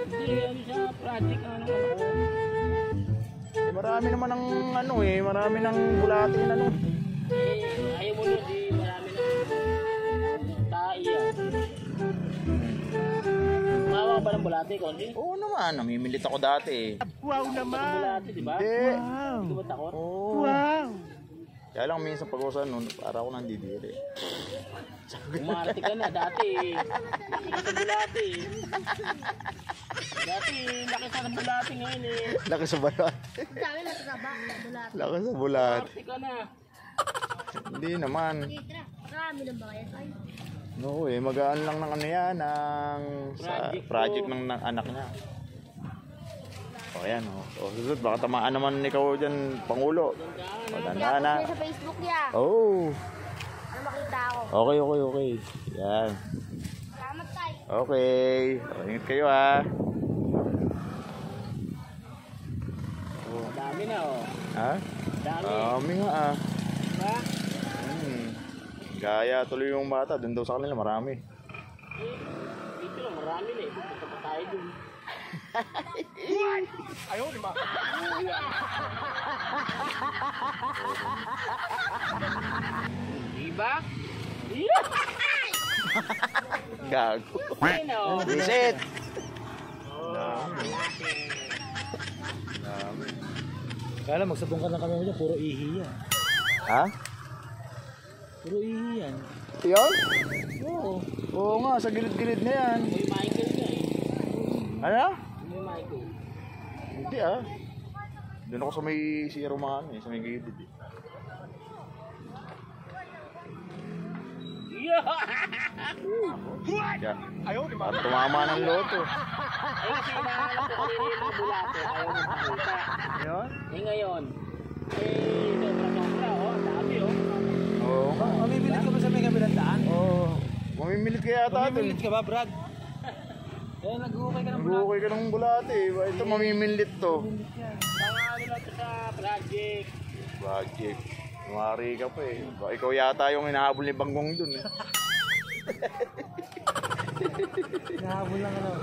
Hindi, ano siya, project ano ko. Eh, marami naman ng ano eh, marami ng bulating ano. Eh, ayaw mo nun, di marami na. Tai yan. Mawa ba ng bulate, Konji? Oo naman, namimilit ako dati eh. Wow naman! Bulate, di ba? Hindi. Hindi ko ba takot? Oo. Wow. Kaya lang minsan pag-usan nun, para ako nandidiri. Umarte ka na dati. Laki ka sa bulate. Dati, laki sa bulate ngayon eh. Laki sa balat. Sabi na sa bulate. Laki sa bulat. Umarte ka na. Hindi naman. Marami lang ba kaya tayo? No eh, magaan lang ng ano yan, ng project ng anak niya. O yan, o susunod, baka tamaan naman ikaw dyan, Pangulo. O, tandaan na. Sa Facebook niya. Oh. Ano makita ako? Okay. Yan. Salamat tayo. Okay. O, ingat kayo ha. Dami na oh. Ha? Dami. Dami nga ah. Diba? Gaya tuloy yung bata, dun daw sa kanila marami. Eh, dito lang, marami na eh. Dito pa tayo dun. Ayaw, di ba? Diba? Gago. Ayun oh. Visit! Kala magsabong ka lang kami dyan, puro ihi yan. Ha? Puro ihi yan. Yun? Oo nga, sa gilid-gilid na yan. May Michael nga eh. Ano? May Michael. Hindi ah. Doon ako sa may zero man eh, sa may gilid eh. Yeah. Ayaw, di ba? Parang tumama ng loto. Eh, kasi hinahanap ko kanina yung mga bulate. Ayaw mo makita. Yun? Eh, ngayon. Eh, sobra-sobra oh. Dami oh. Oo nga. Mamimilit ka ba sa may kabilang daan? Oo. Mamimilit ka yata doon. Mamimilit ka ba, Brad? Eh, nag-uukay ka ng Brad. Nag-uukay ka ng bulate eh. Ito mamimilit to. Mga ano lang ito sa project. Project. Numari ka pa eh. Baka ikaw yata yung hinahabol ni Banggong dun eh. Nahabol lang ano.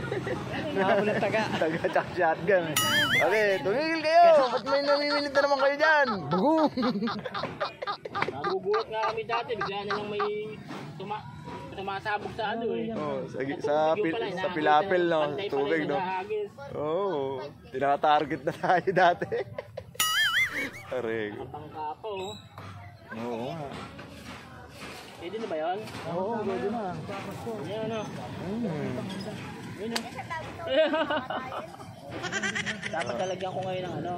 Nahabol ng taga. Taga tsaka shotgun eh. Okay, tumigil kayo! Ba't may namimilit na naman kayo dyan? Bugong! Nagugulat nga kami dati. Bigla na lang may tumasabog sa ano eh. Oh, sa pilapil no, tubig no. Oo, tinatarget na tayo dati. Arego. Bangka pa oh. Oo nga. Pwede na ba yun? Oo, pwede na. Ayan ano. Ayan oh. Dapat talagyan ko ngayon ng ano.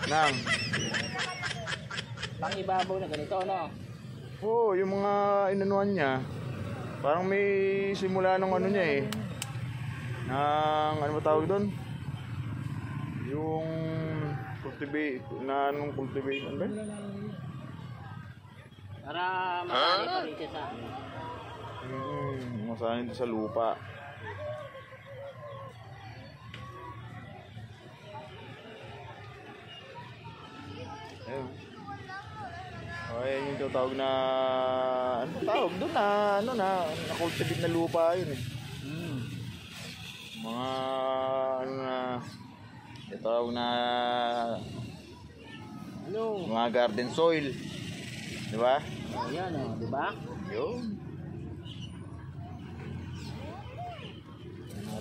Nang. Pang ibabaw na ganito ano. Oo, yung mga inanuan niya. Parang may simula ng ano niya eh. Nang, ano ba tawag doon? Yung cultivate, na anong cultivation ba? Para masali pa rin siya sa ano. Masahin sa lupa. Ayun. Okay, yung tinatawag na ano tawag doon na ano na cultivate na lupa yun eh. Mga ano na tinatawag na Ano? mga garden soil. Di ba? Ayan oh, di ba? Yun.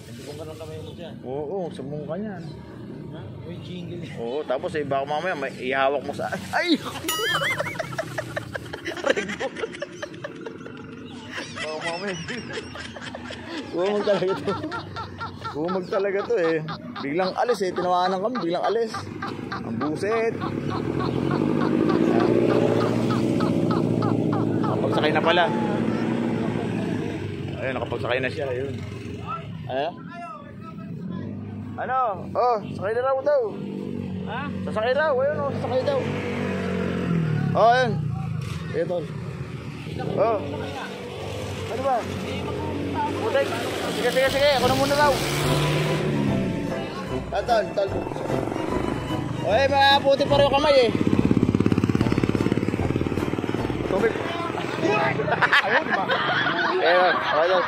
Tindukong ka lang kami mo dyan. Oo, sumong ka yan. Ha? Uy, jingle. Oo, tapos eh baka mamaya may ihawak mo sa ay. Baka mamaya. Kumag talaga to. Kumag talaga to eh. Biglang alis eh, tinawanan kami, biglang alis. Ang buset. Nakapagsakay na pala. Ayun, nakapagsakay na siya. Ayun. Ano? Oh, sakay na raw daw. Ha? Sasakay raw. Ayun oh, sasakay daw. Oh, ayun. Ito. Oh. Ano ba? Putek. Sige. Ako na muna raw. Tol. Oy, maputi pa rin yung kamay eh. Tubig. Ayun, diba? Ayun, ayun.